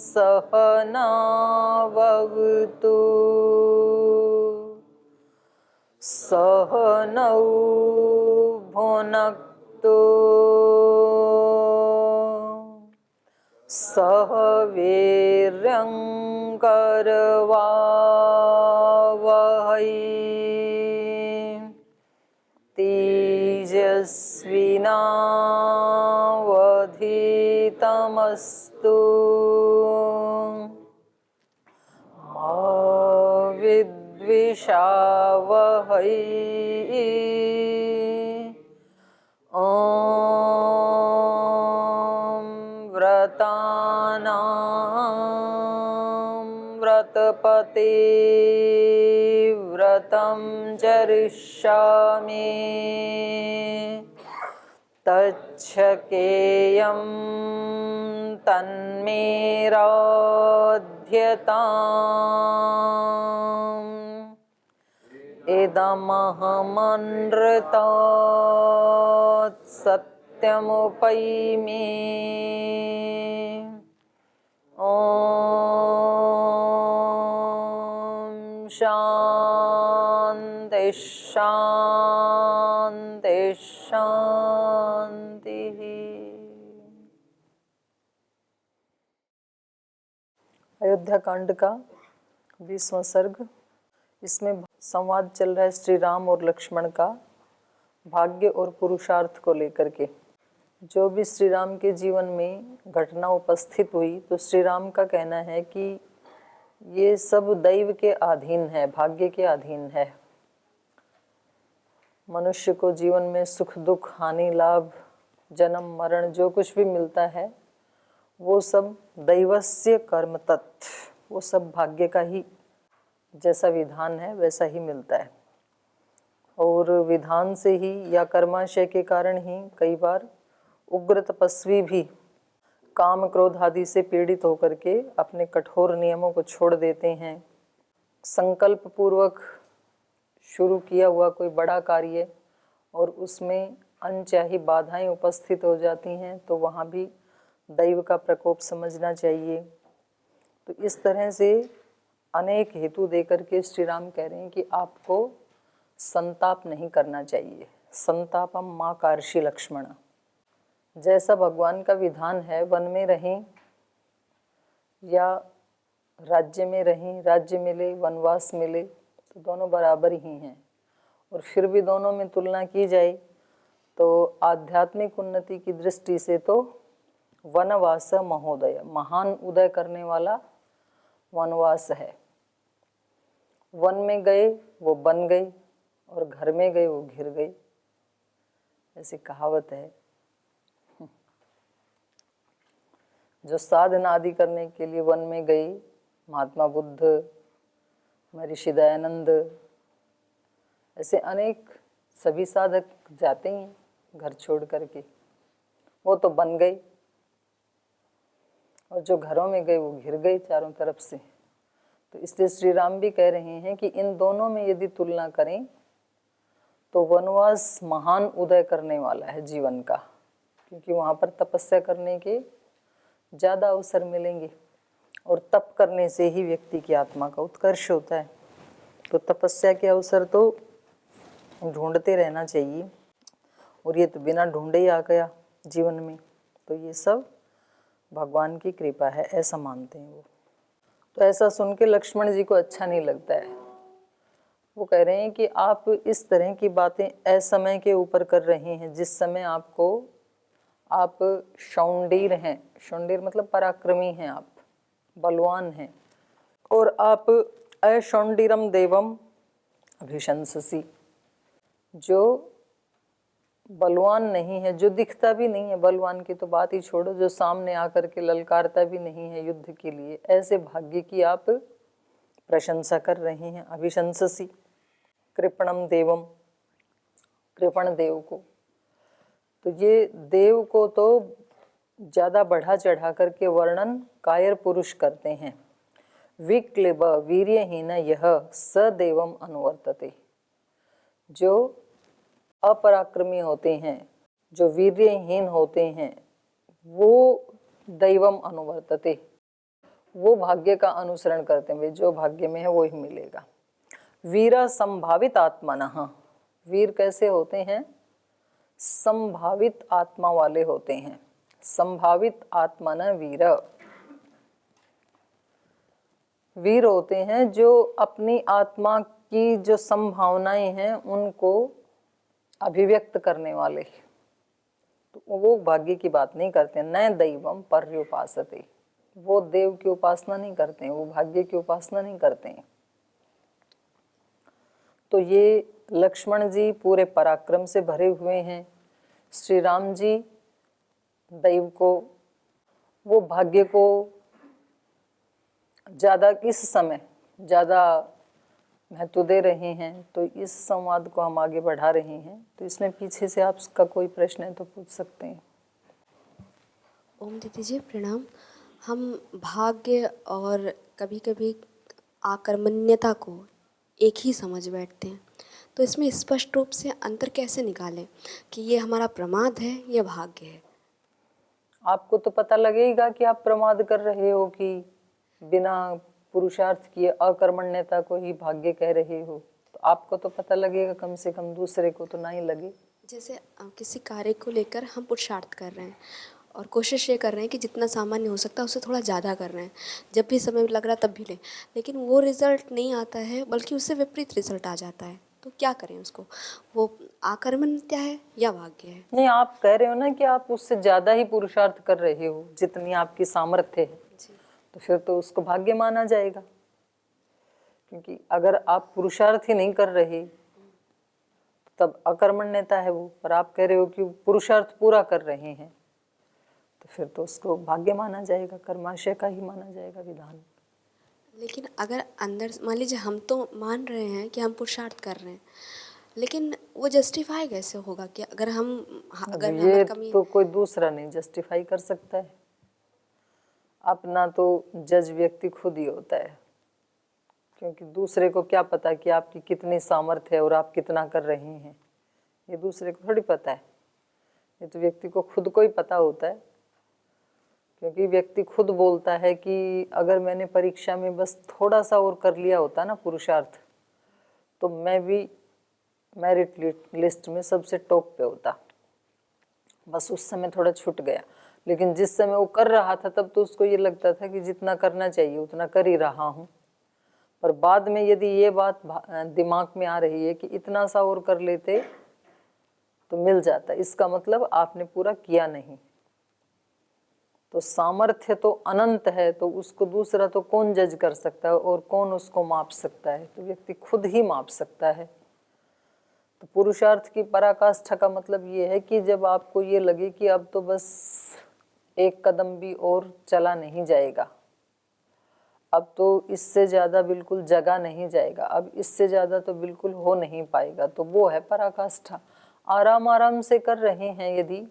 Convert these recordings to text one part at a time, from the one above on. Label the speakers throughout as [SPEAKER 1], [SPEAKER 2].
[SPEAKER 1] सहनावतु सहनौ भुनक्तु सह वीर्यं करवावहै तेजस्विनावधीतमस्तु मा विद्विषावहै। व्रतानां व्रतपते व्रतं चरिष्यामि तच्छकेयं तन्मे राध्यताम् इदमहमनृतात् सत्यमुपैमि ॐ शान्ति शान्ति शान्तिः। अयोध्या कांड का 20वां सर्ग। इसमें संवाद चल रहा है श्री राम और लक्ष्मण का भाग्य और पुरुषार्थ को लेकर के। जो भी श्री राम के जीवन में घटना उपस्थित हुई तो श्री राम का कहना है कि ये सब दैव के अधीन है, भाग्य के अधीन है। मनुष्य को जीवन में सुख दुख हानि लाभ जन्म मरण जो कुछ भी मिलता है वो सब दैवस्य कर्म तत्, वो सब भाग्य का ही जैसा विधान है वैसा ही मिलता है। और विधान से ही या कर्माशय के कारण ही कई बार उग्र तपस्वी भी काम क्रोध आदि से पीड़ित होकर के अपने कठोर नियमों को छोड़ देते हैं। संकल्प पूर्वक शुरू किया हुआ कोई बड़ा कार्य और उसमें अनचाही बाधाएं उपस्थित हो जाती हैं तो वहाँ भी दैव का प्रकोप समझना चाहिए। तो इस तरह से अनेक हेतु देकर के श्री राम कह रहे हैं कि आपको संताप नहीं करना चाहिए। संतापम मां कार्षि लक्ष्मण। जैसा भगवान का विधान है वन में रहें या राज्य में रहें, राज्य मिले वनवास मिले तो दोनों बराबर ही हैं। और फिर भी दोनों में तुलना की जाए तो आध्यात्मिक उन्नति की दृष्टि से तो वनवास महोदय, महान उदय करने वाला वनवास है। वन में गए वो बन गई और घर में गए वो घिर गई, ऐसी कहावत है। जो साधना आदि करने के लिए वन में गई, महात्मा बुद्ध, महर्षि दयानंद, ऐसे अनेक सभी साधक जाते ही घर छोड़ करके, वो तो बन गई और जो घरों में गए वो घिर गई चारों तरफ से। तो इसलिए श्री राम भी कह रहे हैं कि इन दोनों में यदि तुलना करें तो वनवास महान उदय करने वाला है जीवन का, क्योंकि वहाँ पर तपस्या करने के ज़्यादा अवसर मिलेंगे और तप करने से ही व्यक्ति की आत्मा का उत्कर्ष होता है। तो तपस्या के अवसर तो ढूंढते रहना चाहिए और ये तो बिना ढूंढे ही आ गया जीवन में, तो ये सब भगवान की कृपा है ऐसा मानते हैं वो। तो ऐसा सुन के लक्ष्मण जी को अच्छा नहीं लगता है। वो कह रहे हैं कि आप इस तरह की बातें असमय के ऊपर कर रहे हैं जिस समय आपको, आप शौंडीर हैं, शौंडीर मतलब पराक्रमी हैं, आप बलवान हैं, और आप अशौंडीरम देवम अभिशंससी, जो बलवान नहीं है, जो दिखता भी नहीं है, बलवान की तो बात ही छोड़ो, जो सामने आकर के ललकारता भी नहीं है युद्ध के लिए, ऐसे भाग्य की आप प्रशंसा कर रहे हैं। अभिशंससी कृपणम देवम, कृपण देव को, तो ये देव को तो ज़्यादा बढ़ा चढ़ा करके वर्णन कायर पुरुष करते हैं। विक्लिब वीर्यहीन यह सदेवम अनुवर्तते, जो अपराक्रमी होते हैं, जो वीर्यहीन होते हैं, वो दैवम अनुवर्तते, वो भाग्य का अनुसरण करते हैं, वे जो भाग्य में है वो ही मिलेगा। वीरा संभावित आत्मनः, वीर कैसे होते हैं? संभावित आत्मा वाले होते हैं। संभावित आत्मनः वीर, वीर होते हैं जो अपनी आत्मा की जो संभावनाएं हैं उनको अभिव्यक्त करने वाले। तो वो भाग्य की बात नहीं करते। न दैवम पर्युपासते, वो देव की उपासना नहीं करते हैं, वो भाग्य की उपासना नहीं करते हैं। तो ये लक्ष्मण जी पूरे पराक्रम से भरे हुए हैं, श्री राम जी दैव को, वो भाग्य को ज़्यादा इस समय ज़्यादा महत्व दे रहे हैं। तो इस संवाद को हम आगे बढ़ा रहे हैं। तो इसमें पीछे से आपका कोई प्रश्न है तो पूछ सकते हैं।
[SPEAKER 2] ओम दीदी जी प्रणाम। हम भाग्य और कभी कभी आकर्मण्यता को एक ही समझ बैठते हैं, तो इसमें स्पष्ट रूप से अंतर कैसे निकालें कि ये हमारा प्रमाद है या भाग्य है?
[SPEAKER 1] आपको तो पता लगेगा कि आप प्रमाद कर रहे हो कि बिना पुरुषार्थ किए अकर्मण्यता को ही भाग्य कह रहे हो। तो आपको तो पता लगेगा, कम से कम दूसरे को तो ना ही लगे।
[SPEAKER 2] जैसे किसी कार्य को लेकर हम पुरुषार्थ कर रहे हैं और कोशिश ये कर रहे हैं कि जितना सामान्य हो सकता है उससे थोड़ा ज़्यादा कर रहे हैं, जब भी समय लग रहा है तब भी लें, लेकिन वो रिज़ल्ट नहीं आता है बल्कि उससे विपरीत रिज़ल्ट आ जाता है, तो क्या करें उसको? वो आकर्मण्यता है या भाग्य है?
[SPEAKER 1] नहीं, आप कह रहे हो ना कि आप उससे ज़्यादा ही पुरुषार्थ कर रहे हो जितनी आपकी सामर्थ्य है, तो फिर तो उसको भाग्य माना जाएगा। क्योंकि अगर आप पुरुषार्थ ही नहीं कर रहे तब अकर्मण्यता है वो, पर आप कह रहे हो कि पुरुषार्थ पूरा कर रहे हैं, तो फिर तो उसको भाग्य माना जाएगा, कर्माशय का ही माना जाएगा विधान।
[SPEAKER 2] लेकिन अगर अंदर मान लीजिए हम तो मान रहे हैं कि हम पुरुषार्थ कर रहे हैं, लेकिन वो जस्टिफाई कैसे होगा कि अगर
[SPEAKER 1] ये
[SPEAKER 2] हमारी कमी?
[SPEAKER 1] तो कोई दूसरा नहीं जस्टिफाई कर सकता है, अपना तो जज व्यक्ति खुद ही होता है। क्योंकि दूसरे को क्या पता कि आपकी कितनी सामर्थ्य है और आप कितना कर रहे हैं, ये दूसरे को थोड़ी पता है। ये तो व्यक्ति को खुद को ही पता होता है। क्योंकि व्यक्ति खुद बोलता है कि अगर मैंने परीक्षा में बस थोड़ा सा और कर लिया होता ना पुरुषार्थ, तो मैं भी मेरिट लिस्ट में सबसे टॉप पे होता। बस उस समय थोड़ा छूट गया, लेकिन जिस समय वो कर रहा था तब तो उसको ये लगता था कि जितना करना चाहिए उतना कर ही रहा हूँ। पर बाद में यदि ये बात दिमाग में आ रही है कि इतना सा और कर लेते तो मिल जाता, इसका मतलब आपने पूरा किया नहीं। तो सामर्थ्य तो अनंत है, तो उसको दूसरा तो कौन जज कर सकता है और कौन उसको माप सकता है? तो व्यक्ति खुद ही माप सकता है। तो पुरुषार्थ की पराकाष्ठा का मतलब ये है कि जब आपको ये लगे कि अब तो बस एक कदम भी और चला नहीं जाएगा, अब तो इससे ज़्यादा बिल्कुल जगा नहीं जाएगा, अब इससे ज़्यादा तो बिल्कुल हो नहीं पाएगा, तो वो है पराकाष्ठा। आराम आराम से कर रहे हैं यदि,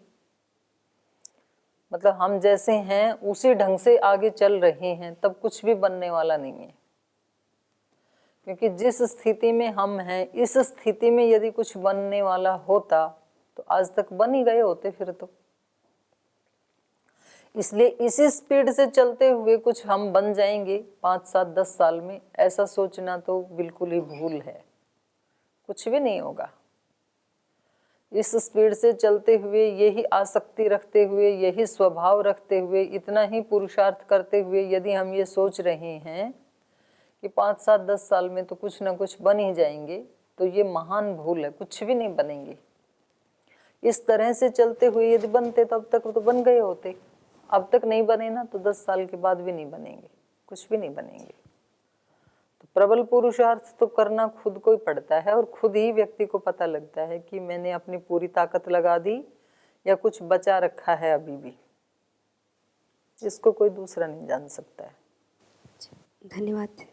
[SPEAKER 1] मतलब हम जैसे हैं उसी ढंग से आगे चल रहे हैं, तब कुछ भी बनने वाला नहीं है। क्योंकि जिस स्थिति में हम हैं, इस स्थिति में यदि कुछ बनने वाला होता तो आज तक बन ही गए होते फिर तो। इसलिए इसी स्पीड से चलते हुए कुछ हम बन जाएंगे 5, 7, 10 साल में, ऐसा सोचना तो बिल्कुल ही भूल है, कुछ भी नहीं होगा। इस स्पीड से चलते हुए, यही आसक्ति रखते हुए, यही स्वभाव रखते हुए, इतना ही पुरुषार्थ करते हुए यदि हम ये सोच रहे हैं कि 5, 7, 10 साल में तो कुछ ना कुछ बन ही जाएंगे, तो ये महान भूल है, कुछ भी नहीं बनेंगे। इस तरह से चलते हुए यदि बनते तो अब तक तो बन गए होते। अब तक नहीं बने ना, तो 10 साल के बाद भी नहीं बनेंगे, कुछ भी नहीं बनेंगे। तो प्रबल पुरुषार्थ तो करना खुद को ही पड़ता है, और खुद ही व्यक्ति को पता लगता है कि मैंने अपनी पूरी ताकत लगा दी या कुछ बचा रखा है अभी भी। इसको कोई दूसरा नहीं जान सकता है।
[SPEAKER 2] धन्यवाद।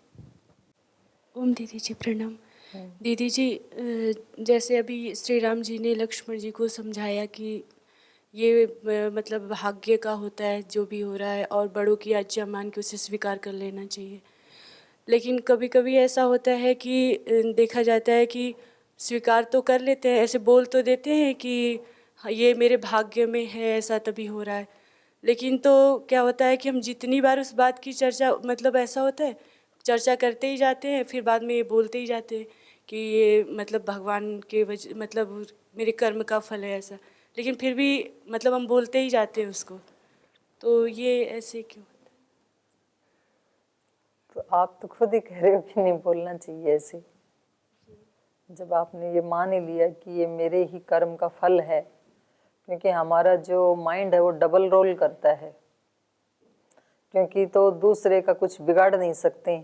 [SPEAKER 3] ओम दीदी जी प्रणाम। दीदी जी, जैसे अभी श्री राम जी ने लक्ष्मण जी को समझाया कि ये मतलब भाग्य का होता है जो भी हो रहा है, और बड़ों की आज्ञा मान के उसे स्वीकार कर लेना चाहिए। लेकिन कभी कभी ऐसा होता है कि देखा जाता है कि स्वीकार तो कर लेते हैं, ऐसे बोल तो देते हैं कि हाँ, ये मेरे भाग्य में है, ऐसा तभी हो रहा है, लेकिन तो क्या होता है कि हम जितनी बार उस बात की चर्चा, मतलब ऐसा होता है चर्चा करते ही जाते हैं, फिर बाद में ये बोलते ही जाते हैं कि ये मतलब भगवान के वजह, मतलब मेरे कर्म का फल है ऐसा, लेकिन फिर भी मतलब हम बोलते ही जाते हैं उसको। तो ये ऐसे क्यों?
[SPEAKER 1] तो आप तो खुद ही कह रहे हो कि नहीं बोलना चाहिए ऐसे। जब आपने ये मान ही लिया कि ये मेरे ही कर्म का फल है, क्योंकि हमारा जो माइंड है वो डबल रोल करता है, क्योंकि तो दूसरे का कुछ बिगाड़ नहीं सकते,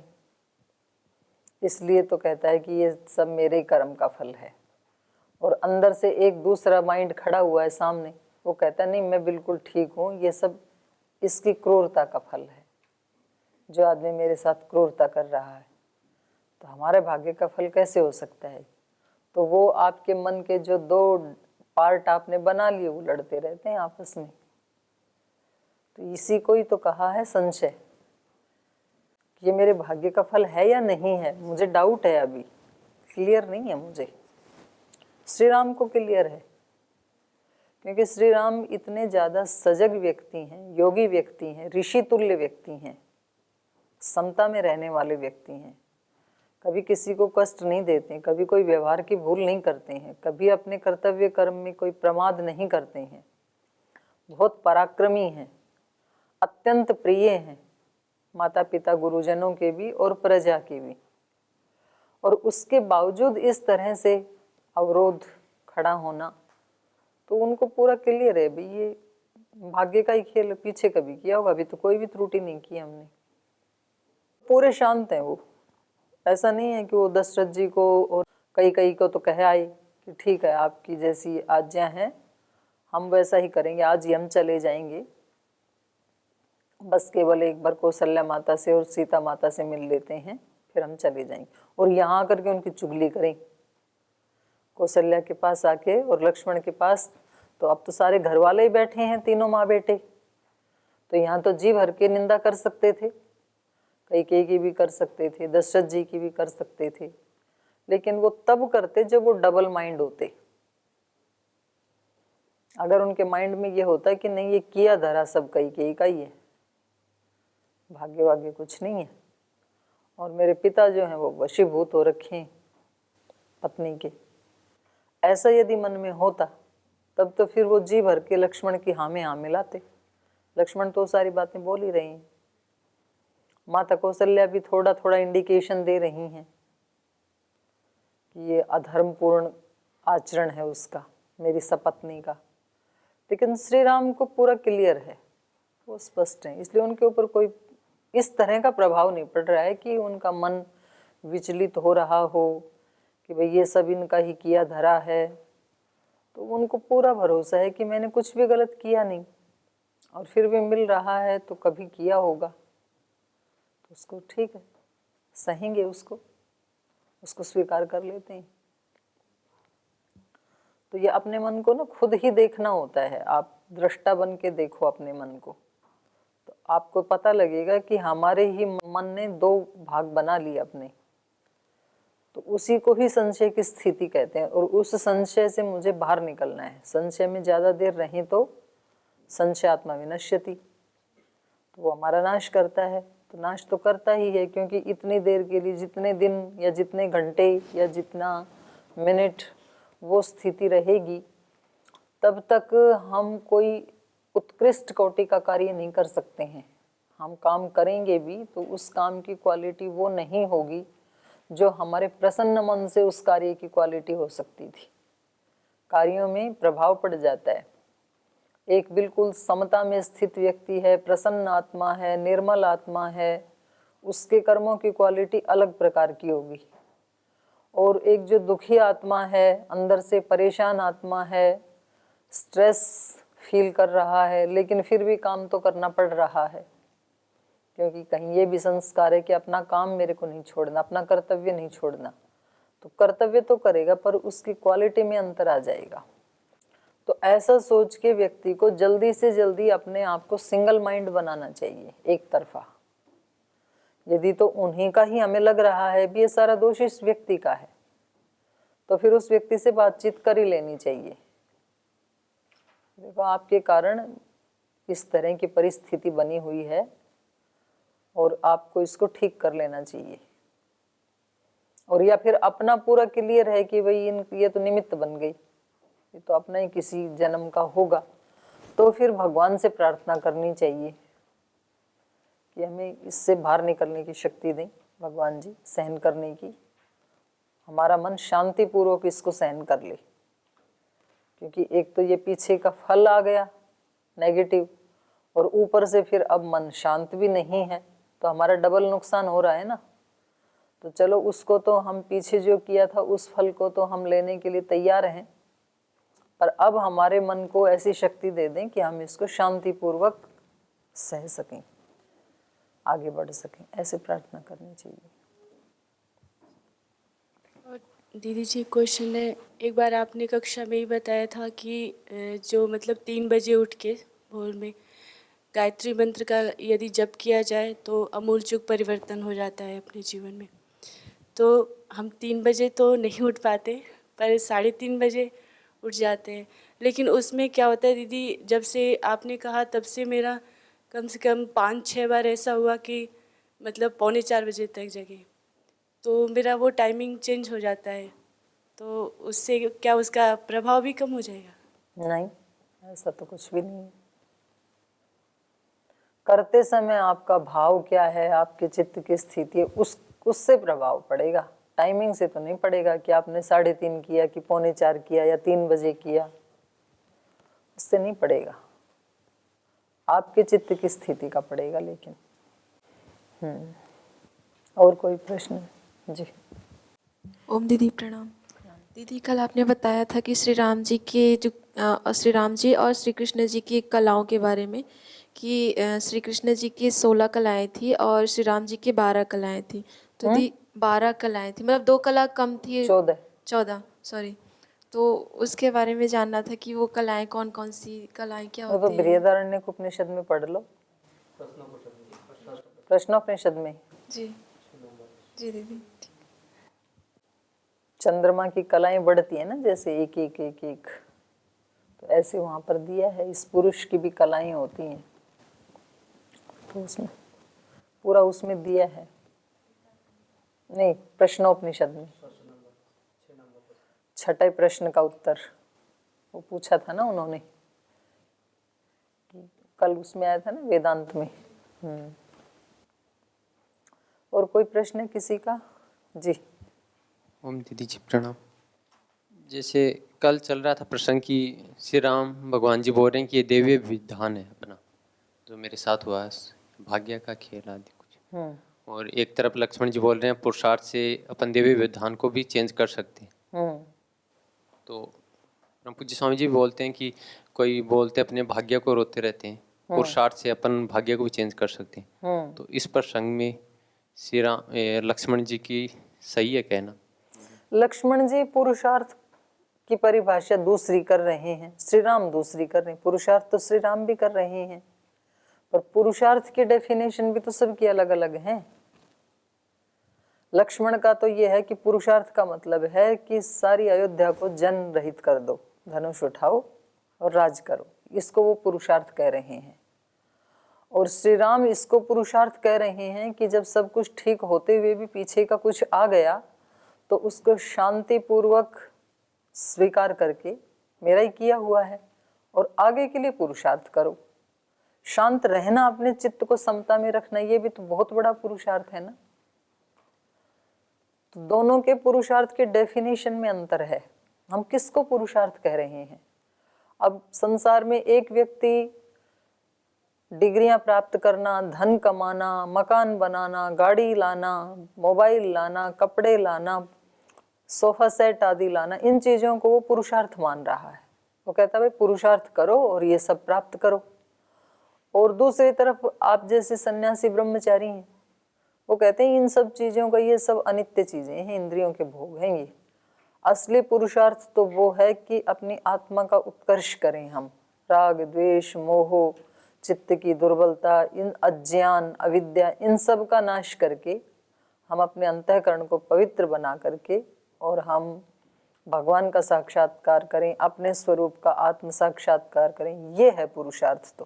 [SPEAKER 1] इसलिए तो कहता है कि ये सब मेरे ही कर्म का फल है। और अंदर से एक दूसरा माइंड खड़ा हुआ है सामने, वो कहता है नहीं मैं बिल्कुल ठीक हूँ, ये सब इसकी क्रूरता का फल है, जो आदमी मेरे साथ क्रूरता कर रहा है। तो हमारे भाग्य का फल कैसे हो सकता है? तो वो आपके मन के जो दो पार्ट आपने बना लिए वो लड़ते रहते हैं आपस में। तो इसी को ही तो कहा है संशय। ये मेरे भाग्य का फल है या नहीं है, मुझे डाउट है, अभी क्लियर नहीं है मुझे। श्री राम को क्लियर है, क्योंकि श्री राम इतने ज़्यादा सजग व्यक्ति हैं, योगी व्यक्ति हैं, ऋषि तुल्य व्यक्ति हैं, समता में रहने वाले व्यक्ति हैं, कभी किसी को कष्ट नहीं देते, कभी कोई व्यवहार की भूल नहीं करते हैं, कभी अपने कर्तव्य कर्म में कोई प्रमाद नहीं करते हैं, बहुत पराक्रमी हैं, अत्यंत प्रिय हैं माता पिता गुरुजनों के भी और प्रजा के भी। और उसके बावजूद इस तरह से अवरोध खड़ा होना, तो उनको पूरा क्लियर है भाई ये भाग्य का ही खेल, पीछे कभी किया होगा, अभी तो कोई भी त्रुटि नहीं की हमने। पूरे शांत हैं वो। ऐसा नहीं है कि वो दशरथ जी को और कई को तो कह आए कि ठीक है आपकी जैसी आज्ञा है हम वैसा ही करेंगे, आज ही हम चले जाएंगे, बस केवल एक बार कौशल्या माता से और सीता माता से मिल लेते हैं फिर हम चले जाएंगे। और यहाँ आकर के उनकी चुगली करें कौशल्या के पास आके और लक्ष्मण के पास। तो अब तो सारे घर वाले ही बैठे हैं, तीनों माँ बेटे, तो यहाँ तो जी भर के निंदा कर सकते थे, कैकेयी की भी कर सकते थे, दशरथ जी की भी कर सकते थे, लेकिन वो तब करते जब वो डबल माइंड होते। अगर उनके माइंड में ये होता है कि नहीं ये किया धरा सब कैकेयी का ही है, भाग्य वाग्य कुछ नहीं है, और मेरे पिता जो हैं वो वशीभूत हो रखे हैं पत्नी के, ऐसा यदि मन में होता तब तो फिर वो जी भर के लक्ष्मण की हाँ में हाँ मिलाते। लक्ष्मण तो सारी बातें बोल ही रही हैं, माता कौशल्या भी थोड़ा थोड़ा इंडिकेशन दे रही हैं कि ये अधर्मपूर्ण आचरण है उसका, मेरी सपत्नी का, लेकिन श्री राम को पूरा क्लियर है, वो स्पष्ट है, इसलिए उनके ऊपर कोई इस तरह का प्रभाव नहीं पड़ रहा है कि उनका मन विचलित हो रहा हो कि भाई ये सब इनका ही किया धरा है। तो उनको पूरा भरोसा है कि मैंने कुछ भी गलत किया नहीं, और फिर भी मिल रहा है तो कभी किया होगा, तो उसको ठीक है, सहेंगे उसको स्वीकार कर लेते हैं। तो ये अपने मन को ना खुद ही देखना होता है, आप दृष्टा बन के देखो अपने मन को, तो आपको पता लगेगा कि हमारे ही मन ने दो भाग बना लिए अपने, तो उसी को ही संशय की स्थिति कहते हैं। और उस संशय से मुझे बाहर निकलना है, संशय में ज़्यादा देर रहें तो संशय आत्मा विनश्यति, तो वो हमारा नाश करता है। तो नाश तो करता ही है, क्योंकि इतनी देर के लिए, जितने दिन या जितने घंटे या जितना मिनट वो स्थिति रहेगी, तब तक हम कोई उत्कृष्ट कोटि का कार्य नहीं कर सकते हैं। हम काम करेंगे भी तो उस काम की क्वालिटी वो नहीं होगी जो हमारे प्रसन्न मन से उस कार्य की क्वालिटी हो सकती थी। कार्यों में प्रभाव पड़ जाता है। एक बिल्कुल समता में स्थित व्यक्ति है, प्रसन्न आत्मा है, निर्मल आत्मा है, उसके कर्मों की क्वालिटी अलग प्रकार की होगी। और एक जो दुखी आत्मा है, अंदर से परेशान आत्मा है, स्ट्रेस फील कर रहा है, लेकिन फिर भी काम तो करना पड़ रहा है, क्योंकि कहीं ये भी संस्कार है कि अपना काम मेरे को नहीं छोड़ना, अपना कर्तव्य नहीं छोड़ना। तो कर्तव्य तो करेगा पर उसकी क्वालिटी में अंतर आ जाएगा। तो ऐसा सोच के व्यक्ति को जल्दी से जल्दी अपने आप को सिंगल माइंड बनाना चाहिए, एक तरफा। यदि तो उन्हीं का ही हमें लग रहा है भी ये सारा दोष इस व्यक्ति का है, तो फिर उस व्यक्ति से बातचीत कर ही लेनी चाहिए। देखो आपके कारण इस तरह की परिस्थिति बनी हुई है और आपको इसको ठीक कर लेना चाहिए। और या फिर अपना पूरा क्लियर है कि भाई ये तो निमित्त बन गई, ये तो अपना ही किसी जन्म का होगा, तो फिर भगवान से प्रार्थना करनी चाहिए कि हमें इससे बाहर निकलने की शक्ति दें भगवान जी, सहन करने की, हमारा मन शांतिपूर्वक इसको सहन कर ले। क्योंकि एक तो ये पीछे का फल आ गया नेगेटिव, और ऊपर से फिर अब मन शांत भी नहीं है, तो हमारा डबल नुकसान हो रहा है ना। तो चलो उसको तो हम पीछे जो किया था उस फल को तो हम लेने के लिए तैयार हैं, पर अब हमारे मन को ऐसी शक्ति दे दें कि हम इसको शांतिपूर्वक सह सकें, आगे बढ़ सकें। ऐसे प्रार्थना करनी चाहिए।
[SPEAKER 3] और दीदी जी क्वेश्चन है, एक बार आपने कक्षा में ही बताया था कि जो मतलब 3 बजे उठ के भोर में गायत्री मंत्र का यदि जप किया जाए तो अमूलचूल परिवर्तन हो जाता है अपने जीवन में। तो हम 3 बजे तो नहीं उठ पाते, पर 3:30 बजे उठ जाते हैं। लेकिन उसमें क्या होता है दीदी, जब से आपने कहा तब से मेरा कम से कम 5-6 बार ऐसा हुआ कि मतलब 3:45 बजे तक जगे, तो मेरा वो टाइमिंग चेंज हो जाता है। तो उससे क्या उसका प्रभाव भी कम हो जाएगा?
[SPEAKER 1] नहीं, ऐसा तो कुछ भी नहीं है। करते समय आपका भाव क्या है, आपके चित्त की स्थिति है, उससे प्रभाव पड़ेगा, टाइमिंग से तो नहीं पड़ेगा कि आपने 3:30 किया कि 3:45 किया या 3 बजे किया, उससे नहीं पड़ेगा, आपके चित्त की स्थिति का पड़ेगा। लेकिन और कोई प्रश्न? जी।
[SPEAKER 4] ओम दीदी प्रणाम। दीदी कल आपने बताया था कि श्री राम जी के जो श्री राम जी और श्री कृष्ण जी की कलाओं के बारे में कि श्री कृष्ण जी की 16 कलाएं थी और श्री राम जी की 12 कलाएं थी। तो दी 12 कलाएं थी, मतलब 2 कला कम थी। 14 सॉरी। तो उसके बारे में जानना था कि वो कलाएं कौन कौन सी कलाएं क्या होती हैं?
[SPEAKER 1] तो बृहदारण्यक उपनिषद में पढ़ लो, प्रश्नोपनिषद में।
[SPEAKER 4] जी जी दीदी।
[SPEAKER 1] चंद्रमा की कलाएं बढ़ती है ना, जैसे एक एक एक एक, तो ऐसे वहां पर दिया है इस पुरुष की भी कलाएं होती हैं, तो उसमें पूरा उसमें दिया है। नहीं, प्रश्नोपनिषद में 6ठे प्रश्न का उत्तर वो पूछा था ना उन्होंने, कल उसमें आया था ना वेदांत में। और कोई प्रश्न है किसी का? जी।
[SPEAKER 5] ओम दीदी जी प्रणाम। जैसे कल चल रहा था प्रसंग कि श्री राम भगवान जी बोल रहे हैं कि ये दैवीय विधान है अपना, जो मेरे साथ हुआ है, भाग्य का खेल आदि कुछ। और एक तरफ लक्ष्मण जी बोल रहे हैं पुरुषार्थ से अपन दैवीय विधान को भी चेंज कर सकते हैं। तो परम पूज्य स्वामी जी बोलते हैं कि कोई बोलते अपने भाग्य को रोते रहते हैं, पुरुषार्थ से अपन भाग्य को भी चेंज कर सकते हैं। तो इस प्रसंग में श्री राम लक्ष्मण जी की सही है कहना?
[SPEAKER 1] लक्ष्मण जी पुरुषार्थ की परिभाषा दूसरी कर रहे हैं, श्री राम दूसरी कर रहे हैं। पुरुषार्थ तो श्री राम भी कर रहे हैं, पर पुरुषार्थ की डेफिनेशन भी तो सबकी अलग अलग है। लक्ष्मण का तो ये है कि पुरुषार्थ का मतलब है कि सारी अयोध्या को जन रहित कर दो, धनुष उठाओ और राज करो, इसको वो पुरुषार्थ कह रहे हैं। और श्री राम इसको पुरुषार्थ कह रहे हैं कि जब सब कुछ ठीक होते हुए भी पीछे का कुछ आ गया तो उसको शांतिपूर्वक स्वीकार करके मेरा ही किया हुआ है और आगे के लिए पुरुषार्थ करो। शांत रहना, अपने चित्त को समता में रखना, ये भी तो बहुत बड़ा पुरुषार्थ है ना। तो दोनों के पुरुषार्थ के डेफिनेशन में अंतर है। हम किसको पुरुषार्थ कह रहे हैं? अब संसार में एक व्यक्ति डिग्रियां प्राप्त करना, धन कमाना, मकान बनाना, गाड़ी लाना, मोबाइल लाना, कपड़े लाना, सोफा सेट आदि लाना, इन चीज़ों को वो पुरुषार्थ मान रहा है। वो कहता है भाई पुरुषार्थ करो और ये सब प्राप्त करो। और दूसरी तरफ आप जैसे सन्यासी ब्रह्मचारी हैं, वो कहते हैं इन सब चीज़ों का, ये सब अनित्य चीज़ें हैं, इंद्रियों के भोग हैं ये। असली पुरुषार्थ तो वो है कि अपनी आत्मा का उत्कर्ष करें हम। राग, द्वेष, मोह, चित्त की दुर्बलता, इन अज्ञान, अविद्या, इन सब का नाश करके हम अपने अंतःकरण को पवित्र बना करके और हम भगवान का साक्षात्कार करें, अपने स्वरूप का आत्म साक्षात्कार करें, ये है पुरुषार्थ।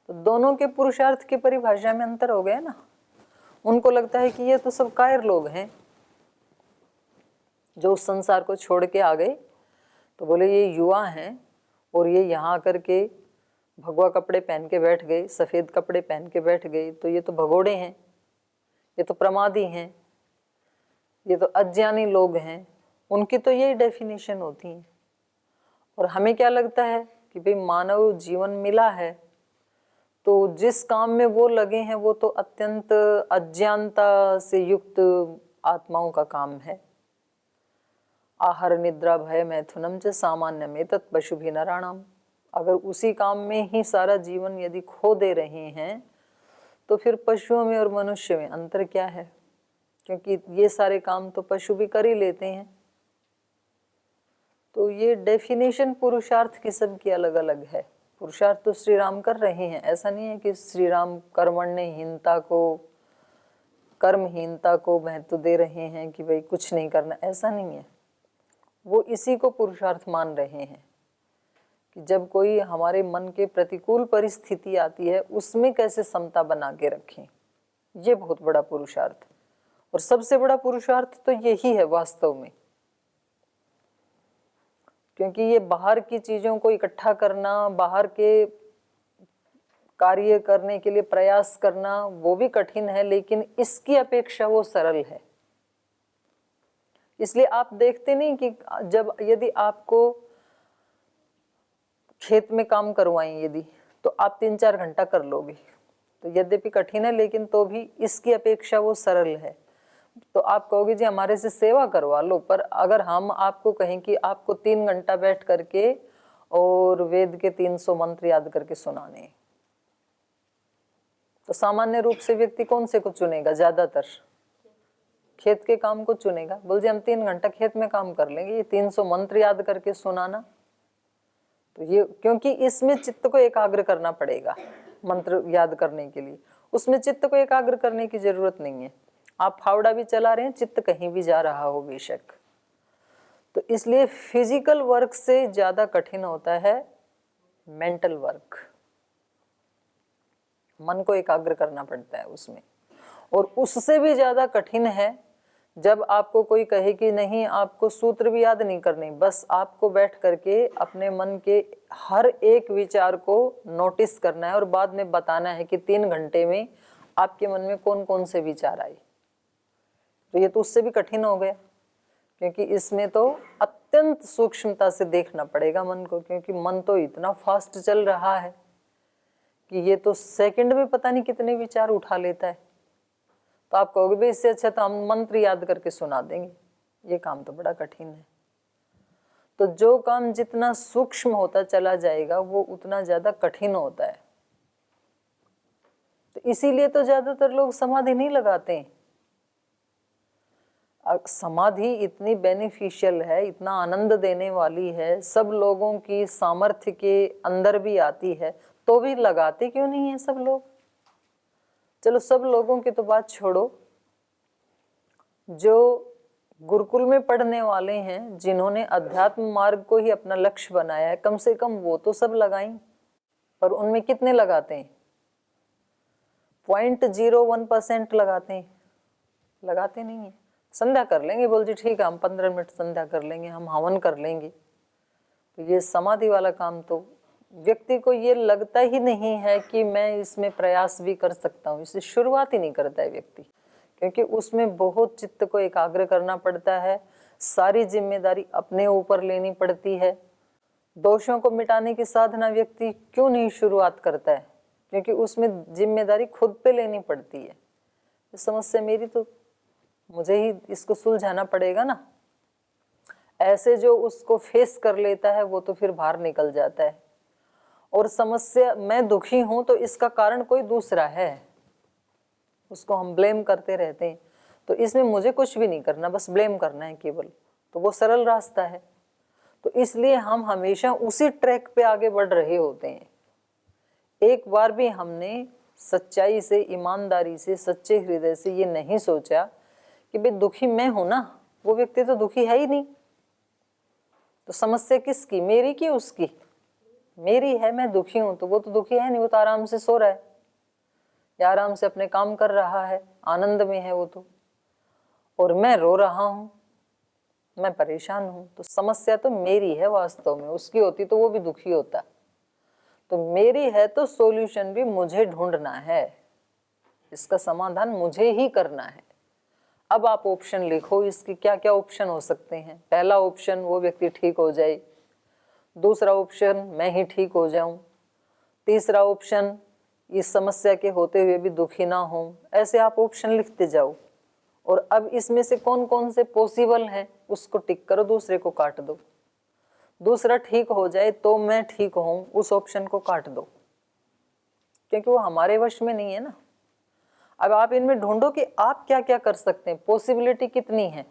[SPEAKER 1] तो दोनों के पुरुषार्थ की परिभाषा में अंतर हो गया ना। उनको लगता है कि ये तो सब कायर लोग हैं जो उस संसार को छोड़ के आ गए, तो बोले ये युवा हैं और ये यहाँ आकर के भगवा कपड़े पहन के बैठ गए, सफ़ेद कपड़े पहन के बैठ गए, तो ये तो भगोड़े हैं, ये तो प्रमादी हैं, ये तो अज्ञानी लोग हैं। उनकी तो यही डेफिनेशन होती है। और हमें क्या लगता है कि भाई मानव जीवन मिला है तो जिस काम में वो लगे हैं वो तो अत्यंत अज्ञानता से युक्त आत्माओं का काम है। आहार निद्रा भय मैथुनम च सामान्य में तत् पशु भी नराणाम। अगर उसी काम में ही सारा जीवन यदि खो दे रहे हैं तो फिर पशुओं में और मनुष्य में अंतर क्या है? क्योंकि ये सारे काम तो पशु भी कर ही लेते हैं। तो ये डेफिनेशन पुरुषार्थ की सबकी अलग अलग है। पुरुषार्थ तो श्री राम कर रहे हैं, ऐसा नहीं है कि श्री राम कर्मण्यहीनता को, कर्महीनता को महत्व दे रहे हैं कि भाई कुछ नहीं करना, ऐसा नहीं है। वो इसी को पुरुषार्थ मान रहे हैं कि जब कोई हमारे मन के प्रतिकूल परिस्थिति आती है उसमें कैसे समता बना के रखें, ये बहुत बड़ा पुरुषार्थ। और सबसे बड़ा पुरुषार्थ तो यही है वास्तव में, क्योंकि ये बाहर की चीज़ों को इकट्ठा करना, बाहर के कार्य करने के लिए प्रयास करना वो भी कठिन है, लेकिन इसकी अपेक्षा वो सरल है। इसलिए आप देखते नहीं कि जब यदि आपको खेत में काम करवाएं यदि, तो आप 3-4 घंटा कर लोगे, तो यद्यपि कठिन है लेकिन तो भी इसकी अपेक्षा वो सरल है। तो आप कहोगे जी हमारे से सेवा करवा लो, पर अगर हम आपको कहें कि आपको 3 घंटा बैठ करके और वेद के 300 मंत्र याद करके सुनाने, तो सामान्य रूप से व्यक्ति कौन से को चुनेगा? ज्यादातर खेत के काम को चुनेगा। बोल जी हम 3 घंटा खेत में काम कर लेंगे, ये 300 मंत्र याद करके सुनाना, तो ये क्योंकि इसमें चित्त को एकाग्र करना पड़ेगा। मंत्र याद करने के लिए उसमें चित्त को एकाग्र करने की जरूरत नहीं है। आप फावड़ा भी चला रहे हैं, चित्त कहीं भी जा रहा हो बेशक। तो इसलिए फिजिकल वर्क से ज्यादा कठिन होता है मेंटल वर्क। मन को एकाग्र करना पड़ता है उसमें। और उससे भी ज्यादा कठिन है जब आपको कोई कहे कि नहीं आपको सूत्र भी याद नहीं करने, बस आपको बैठ करके अपने मन के हर एक विचार को नोटिस करना है और बाद में बताना है कि 3 घंटे में आपके मन में कौन कौन से विचार आए। तो ये तो उससे भी कठिन हो गया, क्योंकि इसमें तो अत्यंत सूक्ष्मता से देखना पड़ेगा मन को, क्योंकि मन तो इतना फास्ट चल रहा है कि ये तो सेकंड में पता नहीं कितने विचार उठा लेता है। तो आप कहोगे भाई इससे अच्छा तो हम मंत्र याद करके सुना देंगे, ये काम तो बड़ा कठिन है। तो जो काम जितना सूक्ष्म होता चला जाएगा वो उतना ज्यादा कठिन होता है। तो इसीलिए तो ज्यादातर लोग समाधि नहीं लगाते हैं। समाधि इतनी बेनिफिशियल है, इतना आनंद देने वाली है, सब लोगों की सामर्थ्य के अंदर भी आती है, तो भी लगाते क्यों नहीं है सब लोग? चलो सब लोगों की तो बात छोड़ो, जो गुरुकुल में पढ़ने वाले हैं, जिन्होंने अध्यात्म मार्ग को ही अपना लक्ष्य बनाया है, कम से कम वो तो सब लगाएं। पर उनमें कितने लगाते हैं? 0.01% लगाते हैं, लगाते नहीं है। संध्या कर लेंगे, बोल जी ठीक है हम 15 मिनट संध्या कर लेंगे, हम हवन कर लेंगे। तो ये समाधि वाला काम तो व्यक्ति को ये लगता ही नहीं है कि मैं इसमें प्रयास भी कर सकता हूँ, इससे शुरुआत ही नहीं करता है व्यक्ति, क्योंकि उसमें बहुत चित्त को एकाग्र करना पड़ता है, सारी जिम्मेदारी अपने ऊपर लेनी पड़ती है। दोषों को मिटाने की साधना व्यक्ति क्यों नहीं शुरुआत करता है? क्योंकि उसमें जिम्मेदारी खुद पे लेनी पड़ती है। ये समस्या मेरी तो मुझे ही इसको सुलझाना पड़ेगा ना। ऐसे जो उसको फेस कर लेता है वो तो फिर बाहर निकल जाता है। और समस्या मैं दुखी हूं तो इसका कारण कोई दूसरा है, उसको हम ब्लेम करते रहते हैं। तो इसमें मुझे कुछ भी नहीं करना, बस ब्लेम करना है केवल, तो वो सरल रास्ता है। तो इसलिए हम हमेशा उसी ट्रैक पे आगे बढ़ रहे होते हैं। एक बार भी हमने सच्चाई से, ईमानदारी से, सच्चे हृदय से ये नहीं सोचा कि भाई दुखी मैं हूं ना, वो व्यक्ति तो दुखी है ही नहीं, तो समस्या किसकी, मेरी की उसकी? मेरी है, मैं दुखी हूं, तो वो तो दुखी है नहीं, वो तो आराम से सो रहा है या आराम से अपने काम कर रहा है, आनंद में है वो तो। और मैं रो रहा हूं, मैं परेशान हूं, तो समस्या तो मेरी है वास्तव में, उसकी होती तो वो भी दुखी होता। तो मेरी है तो सॉल्यूशन भी मुझे ढूंढना है, इसका समाधान मुझे ही करना है। अब आप ऑप्शन लिखो, इसके क्या क्या ऑप्शन हो सकते हैं। पहला ऑप्शन, वो व्यक्ति ठीक हो जाए। दूसरा ऑप्शन, मैं ही ठीक हो जाऊं। तीसरा ऑप्शन, इस समस्या के होते हुए भी दुखी ना हो। ऐसे आप ऑप्शन लिखते जाओ और अब इसमें से कौन कौन से पॉसिबल हैं उसको टिक करो, दूसरे को काट दो। दूसरा ठीक हो जाए तो मैं ठीक हूं, उस ऑप्शन को काट दो, क्योंकि वो हमारे वश में नहीं है ना। अब आप इनमें ढूंढो कि आप क्या क्या कर सकते हैं, पॉसिबिलिटी कितनी है।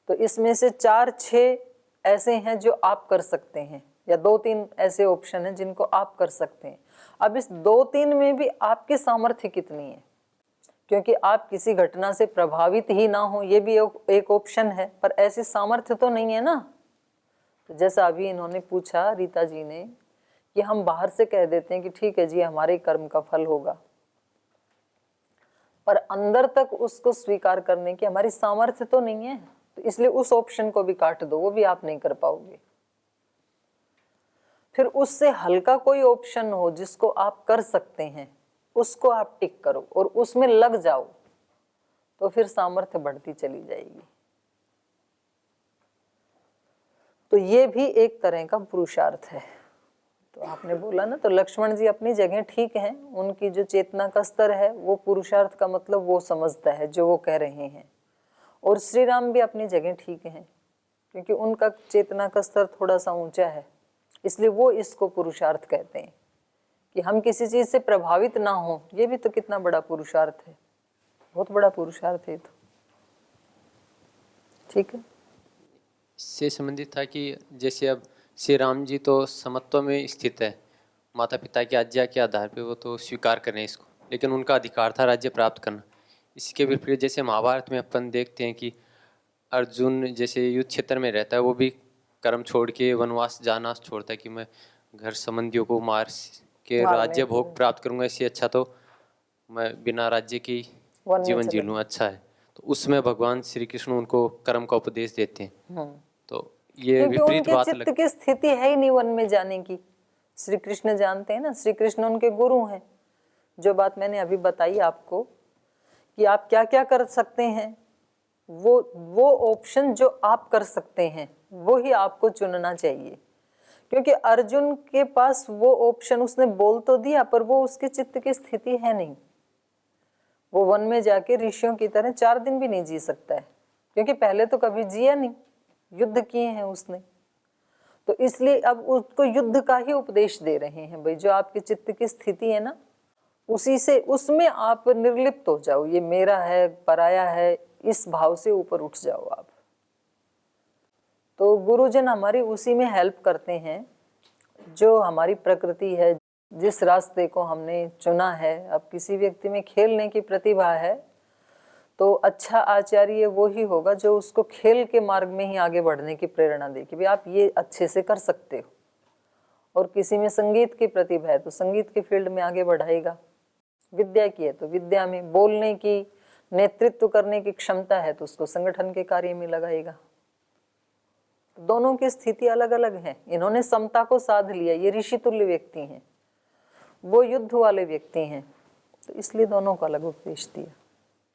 [SPEAKER 1] तो इसमें से 4-6 ऐसे हैं जो आप कर सकते हैं, या 2-3 ऐसे ऑप्शन हैं जिनको आप कर सकते हैं। अब इस 2-3 में भी आपकी सामर्थ्य कितनी है, क्योंकि आप किसी घटना से प्रभावित ही ना हो, ये भी एक ऑप्शन है, पर ऐसी सामर्थ्य तो नहीं है ना। तो जैसा अभी इन्होंने पूछा, रीता जी ने, कि हम बाहर से कह देते हैं कि ठीक है जी हमारे कर्म का फल होगा, पर अंदर तक उसको स्वीकार करने की हमारी सामर्थ्य तो नहीं है। तो इसलिए उस ऑप्शन को भी काट दो, वो भी आप नहीं कर पाओगे। फिर उससे हल्का कोई ऑप्शन हो जिसको आप कर सकते हैं, उसको आप टिक करो और उसमें लग जाओ, तो फिर सामर्थ्य बढ़ती चली जाएगी। तो ये भी एक तरह का पुरुषार्थ है। तो आपने बोला ना, तो लक्ष्मण जी अपनी जगह ठीक हैं, उनकी जो चेतना का स्तर है वो पुरुषार्थ का मतलब वो समझता है जो वो कह रहे हैं। और श्री राम भी अपनी जगह ठीक हैं, क्योंकि उनका चेतना का स्तर थोड़ा सा ऊंचा है, इसलिए वो इसको पुरुषार्थ कहते हैं कि हम किसी चीज से प्रभावित ना हो। ये भी तो कितना बड़ा पुरुषार्थ है, बहुत बड़ा पुरुषार्थ है तो। ठीक है,
[SPEAKER 5] इससे संबंधित था कि जैसे अब श्री राम जी तो समत्व में स्थित है, माता पिता की आज्ञा के आधार पे वो तो स्वीकार करें इसको, लेकिन उनका अधिकार था राज्य प्राप्त करना। इसके विपरीत जैसे महाभारत में अपन देखते हैं कि अर्जुन जैसे युद्ध क्षेत्र में रहता है, वो भी कर्म छोड़ के वनवास जाना छोड़ता है कि मैं घर संबंधियों को मार के राज्य भोग प्राप्त करूंगा, इससे अच्छा तो मैं बिना राज्य की जीवन जी लूँ, अच्छा है। तो उसमें भगवान श्री कृष्ण उनको कर्म का उपदेश देते हैं। तो ये विपरीत बात
[SPEAKER 1] चित्त की स्थिति है ही नहीं वन में जाने की। श्री कृष्ण जानते हैं ना, श्री कृष्ण उनके गुरु हैं। जो बात मैंने अभी बताई आपको कि आप क्या क्या कर सकते हैं, वो ऑप्शन जो आप कर सकते हैं वो ही आपको चुनना चाहिए। क्योंकि अर्जुन के पास वो ऑप्शन उसने बोल तो दिया, पर वो उसके चित्त की स्थिति है नहीं। वो वन में जाके ऋषियों की तरह 4 दिन भी नहीं जी सकता है, क्योंकि पहले तो कभी जिया नहीं, युद्ध किए हैं उसने। तो इसलिए अब उसको युद्ध का ही उपदेश दे रहे हैं, भाई जो आपके चित्त की स्थिति है ना, उसी से उसमें आप निर्लिप्त हो जाओ। ये मेरा है, पराया है, इस भाव से ऊपर उठ जाओ आप। तो गुरुजन हमारी उसी में हेल्प करते हैं, जो हमारी प्रकृति है, जिस रास्ते को हमने चुना है। अब किसी व्यक्ति में खेलने की प्रतिभा है तो अच्छा आचार्य वो ही होगा जो उसको खेल के मार्ग में ही आगे बढ़ने की प्रेरणा दे कि भाई आप ये अच्छे से कर सकते हो। और किसी में संगीत की प्रतिभा है तो संगीत के फील्ड में आगे बढ़ाएगा। विद्या की है तो विद्या में, बोलने की, नेतृत्व करने की क्षमता है तो उसको संगठन के कार्य में लगाएगा। दोनों की स्थिति अलग अलग है। इन्होंने समता को साध लिया, ये ऋषि तुल्य व्यक्ति हैं, वो युद्ध वाले व्यक्ति हैं, तो इसलिए दोनों को अलग उपदेश दिया।